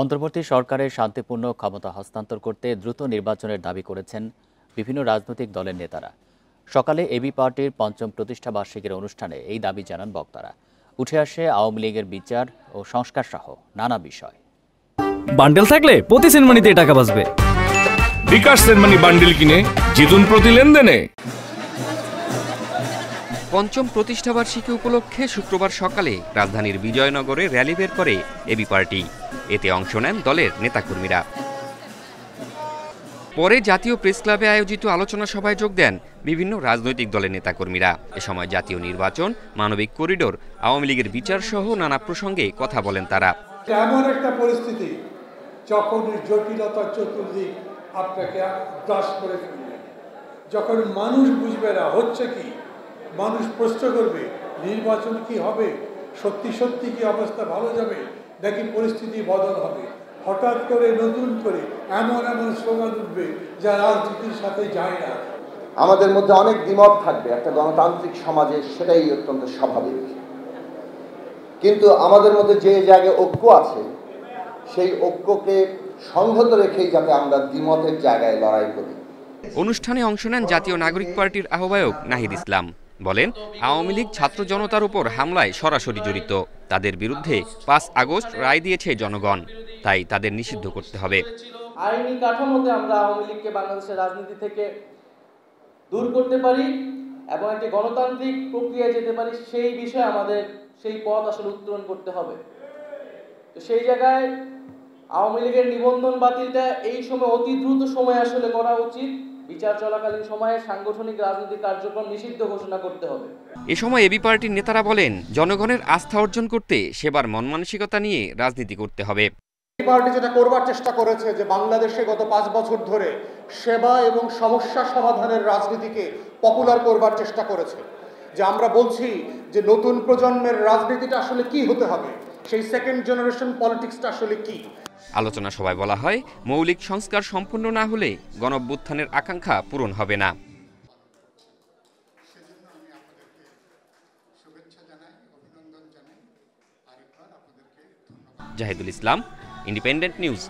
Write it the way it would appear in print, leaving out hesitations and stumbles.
অন্তর্বর্তী সরকারের শান্তিপূর্ণ ক্ষমতা হস্তান্তর করতে দ্রুত নির্বাচনের দাবি করেছেন বিভিন্ন রাজনৈতিক দলের নেতারা। সকালে এবি পার্টির পঞ্চম প্রতিষ্ঠাবার্ষিকীর অনুষ্ঠানে এই দাবি জানান বক্তারা। উঠে আসে আওয়ামী লীগের বিচার ও সংস্কার সহ নানা বিষয়। বান্ডেল থাকলে প্রতি সেনমানিতে টাকা বাঁচবে। বিকাশ সেনমানি বান্ডেল কিনে জিতুন প্রতি লেনদেনে। পঞ্চম প্রতিষ্ঠাবার্ষিকী উপলক্ষে শুক্রবার সকালে রাজধানীর বিজয়নগরে র্যালি বের করে এবি পার্টি। এতে অংশ নেন দলের নেতাকর্মীরা। পরে জাতীয় প্রেস ক্লাবে আয়োজিত আলোচনা সভায় যোগ দেন বিভিন্ন রাজনৈতিক দলের নেতাকর্মীরা। এ সময় জাতীয় নির্বাচন, মানবিক করিডোর, আওয়ামী লীগের বিচার সহ নানা প্রসঙ্গে কথা বলেন তারা। এমন একটা পরিস্থিতি যখন জটিলতার চতুর্দিক আপনাকে গ্রাস করে ফেলবে, যখন মানুষ বুঝবে না হচ্ছে কি, মানুষ প্রশ্ন করবে নির্বাচন কি হবে, সত্যি সত্যি কি অবস্থা ভালো যাবে নাকি পরিস্থিতি বদল হবে। হঠাৎ করে নতুন করে এমন এমন স্লোগান উঠবে যা রাজনীতির সাথে যায় না। আমাদের মধ্যে অনেক দ্বিমত থাকবে একটা গণতান্ত্রিক সমাজে, সেটাই অত্যন্ত স্বাভাবিক। কিন্তু আমাদের মধ্যে যে জায়গায় ঐক্য আছে সেই ঐক্যকে সংহত রেখেই যাতে আমরা দ্বিমতের জায়গায় লড়াই করি। অনুষ্ঠানে অংশ নেন জাতীয় নাগরিক পার্টির আহ্বায়ক নাহিদ ইসলাম। বলেন, আওয়ামী লীগ ছাত্র জনতার উপর হামলায় সরাসরি জড়িত। তাদের বিরুদ্ধে ৫ আগস্ট রায় দিয়েছে জনগণ, তাই তাদের নিষিদ্ধ করতে হবে। আইনি কাঠামোতে আমরা আওয়ামী লীগকে বাংলাদেশের রাজনীতি থেকে দূর করতে পারি এবং একটি গণতান্ত্রিক প্রক্রিয়ায় যেতে পারি, সেই বিষয়ে আমাদের সেই পথ আসলে উত্তোলন করতে হবে। তো সেই জায়গায় আওয়ামী লীগের নিবন্ধন বাতিলটা এই সময় অতি দ্রুত সময় আসলে করা উচিত। বিচার চলাকালীন সময়ে সাংগঠনিক রাজনৈতিক কার্যক্রম নিষিদ্ধ ঘোষণা করতে হবে। এ সময় এবি পার্টির নেতারা বলেন, জনগণের আস্থা অর্জন করতে সেবার মন মানসিকতা নিয়ে রাজনীতি করতে হবে। পার্টি যেটা করবার চেষ্টা করেছে যে বাংলাদেশে গত 5 বছর ধরে সেবা এবং সমস্যা সমাধানের রাজনীতিকে পপুলার করবার চেষ্টা করেছে। যে আমরা বলছি যে নতুন প্রজন্মের রাজনীতিটা আসলে কি হতে হবে, সেই সেকেন্ড জেনারেশন পলিটিক্সটা আসলে কি। আলোচনা সভায় বলা হয়, মৌলিক সংস্কার সম্পূর্ণ না হলে গণঅভ্যুত্থানের আকাঙ্ক্ষা পূরণ হবে না। জাহিদুল ইসলাম, ইন্ডিপেন্ডেন্ট নিউজ।